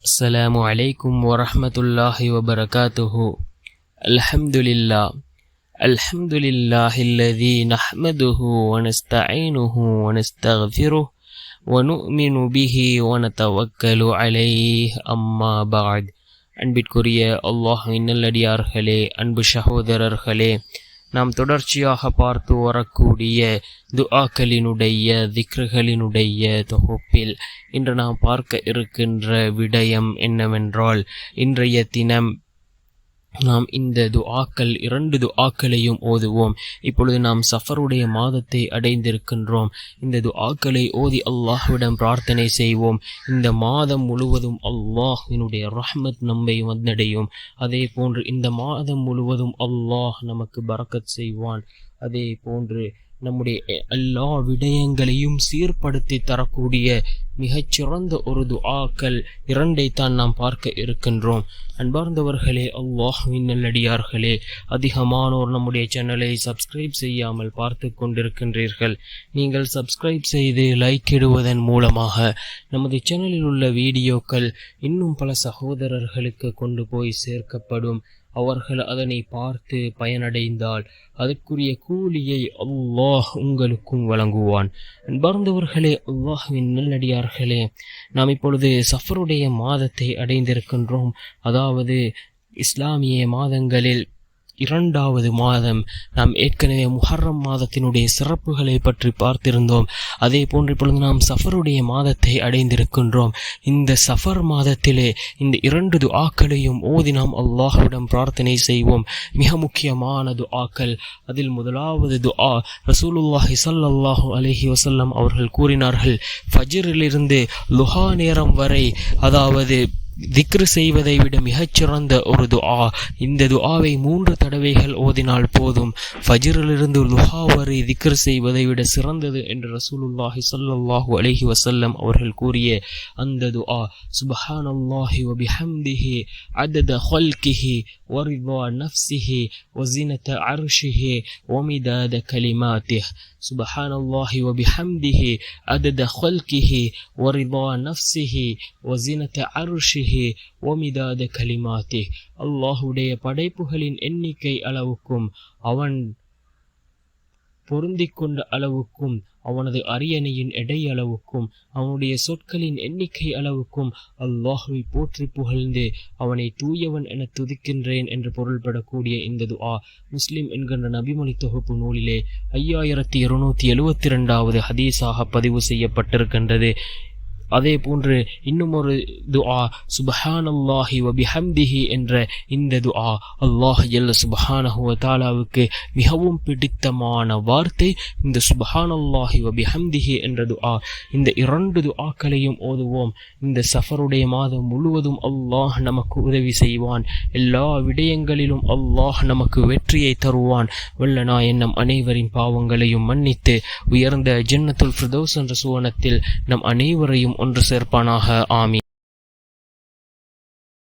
அஸ்ஸலாமு அலைக்கும் வரஹ்மத்துல்லாஹி வபரகாத்துஹு. அல்ஹம்துலில்லாஹில்லதீ நஹ்மதுஹு வனஸ்தஈனுஹு வனஸ்தக்ஃபிருஹு வனுஅ்மினு பிஹி வனதவக்கலு அலைஹி. அம்மா பஅத். அன்பிற்குரிய அல்லாஹ்வின் நல்லடியார்களே, அன்பு சகோதரர்களே, நாம் தொடர்ச்சியாக பார்த்து வரக்கூடிய துஆக்களினுடைய திக்ருகளினுடைய தொகுப்பில் இன்று நாம் பார்க்க இருக்கின்ற விடயம் என்னவென்றால், இன்றைய தினம் நாம் இந்த இரண்டு துஆக்களையும் ஓதுவோம். இப்பொழுது நாம் சஃபருடைய மாதத்தை அடைந்திருக்கின்றோம். இந்த துஆக்களை ஓதி அல்லாஹ்விடம் பிரார்த்தனை செய்வோம். இந்த மாதம் முழுவதும் அல்லாஹ்வினுடைய ரஹ்மத் நம்மை வந்தடையும். அதே போன்று இந்த மாதம் முழுவதும் அல்லாஹ் நமக்கு பரக்கத் செய்வான். அதே போன்று நம்முடைய எல்லா விடயங்களையும் சீர்படுத்தி தரக்கூடிய மிகச்சிறந்த ஒரு துஆக்கள் இரண்டைத்தான் நாம் பார்க்க இருக்கின்றோம். அன்பார்ந்தவர்களே, அல்லாஹ்வின் நல்லடியார்களே, அதிகமானோர் நம்முடைய சேனலை சப்ஸ்கிரைப் செய்யாமல் பார்த்து கொண்டிருக்கின்றீர்கள். நீங்கள் சப்ஸ்கிரைப் செய்து லைக் இடுவதன் மூலமாக நமது சேனலில் உள்ள வீடியோக்கள் இன்னும் பல சகோதரர்களுக்கு கொண்டு போய் சேர்க்கப்படும். அவர்கள் அதனை பார்த்து பயனடைந்தால் அதற்குரிய கூலியை அல்லாஹ் உங்களுக்கும் வழங்குவான். அன்பார்ந்தவர்களே, அல்லாஹ்வின் நல்லடியார்களே, நாம் இப்பொழுது சஃபருடைய மாதத்தை அடைந்திருக்கின்றோம். அதாவது இஸ்லாமிய மாதங்களில் இரண்டாவது மாதம். நாம் ஏற்கனவே முஹர்ரம் மாதத்தினுடைய சிறப்புகளை பற்றி பார்த்திருந்தோம். அதே போன்று இப்பொழுது நாம் சஃபருடைய மாதத்தை அடைந்திருக்கின்றோம். இந்த சஃபர் மாதத்திலே இந்த இரண்டு துஆக்களையும் ஓதி நாம் அல்லாஹ்விடம் பிரார்த்தனை செய்வோம். மிக முக்கியமான துஆக்கள். அதில் முதலாவது துஆ, ரசூலுல்லாஹி ஸல்லல்லாஹு அலைஹி வஸல்லம் அவர்கள் கூறினார்கள், ஃபஜ்ரிலிருந்து லுஹா நேரம் வரை, அதாவது திக்ரு செய்வதை விட மிகச்சிறந்த ஒரு துஆ. இந்த துஆவை 3 தடவைகள் ஓதினால் போதும். ஃபஜ்ரிலிருந்து லுஹா வரை திக்ரு செய்வதை விட சிறந்தது என்று ரசூலுல்லாஹி ஸல்லல்லாஹு அலைஹி வஸல்லம் அவர்கள் கூறிய அந்த துஆ, சுப்ஹானல்லாஹி வ பிஹம்திஹி அதத ஹல்கிஹி வ ரிதா நஃப்ஸிஹி வ ஸினத அர்ஷிஹி வ மிதாத கலிமாத்திஹி. சுப்ஹானல்லாஹி வ பிஹம்திஹி அதத ஹல்கிஹி வ ரிதா நஃப்ஸிஹி வ ஸினத அர்ஷிஹி ஒமிதாத கலிமாத்தி. அல்லாஹுடைய படைப்புகளின் எண்ணிக்கை அளவுக்கும் அவன் பொருந்திக் கொண்ட அளவுக்கும் அவனது அரியணையின் எடை அளவுக்கும் அவனுடைய சொற்களின் எண்ணிக்கை அளவுக்கும் அல்லாஹுவை போற்றி புகழ்ந்து அவனை தூயவன் என துதிக்கின்றேன் என்று பொருள்படக்கூடிய இந்த துஆ முஸ்லிம் என்கின்ற நபிமொழி தொகுப்பு நூலிலே 5272வது ஹதீஸாக பதிவு செய்யப்பட்டிருக்கின்றது. அதே போன்று இன்னும் ஒரு துஆ, சுப்ஹானல்லாஹி வ பிஹம்திஹி என்ற இந்த துஆ அல்லாஹ் ஜல்ல சுப்ஹானஹு வ தஆலாவுக்கு மிகவும் பிடித்தமான வார்த்தை இந்த சுப்ஹானல்லாஹி வ பிஹம்திஹி என்ற துஆ. இந்த இரண்டு துஆக்களையும் ஓதுவோம். இந்த சஃபருடைய மாதம் முழுவதும் அல்லாஹ் நமக்கு உதவி செய்வான். எல்லா விடயங்களிலும் அல்லாஹ் நமக்கு வெற்றியை தருவான். வல்லநாயன் நம் அனைவரின் பாவங்களையும் மன்னித்து உயர்ந்த ஜன்னத்துல் ஃபிர்தௌஸ் என்ற சுவனத்தில் நம் அனைவரையும் ஒன்று சேர்ப்பானாக. ஆமீன்.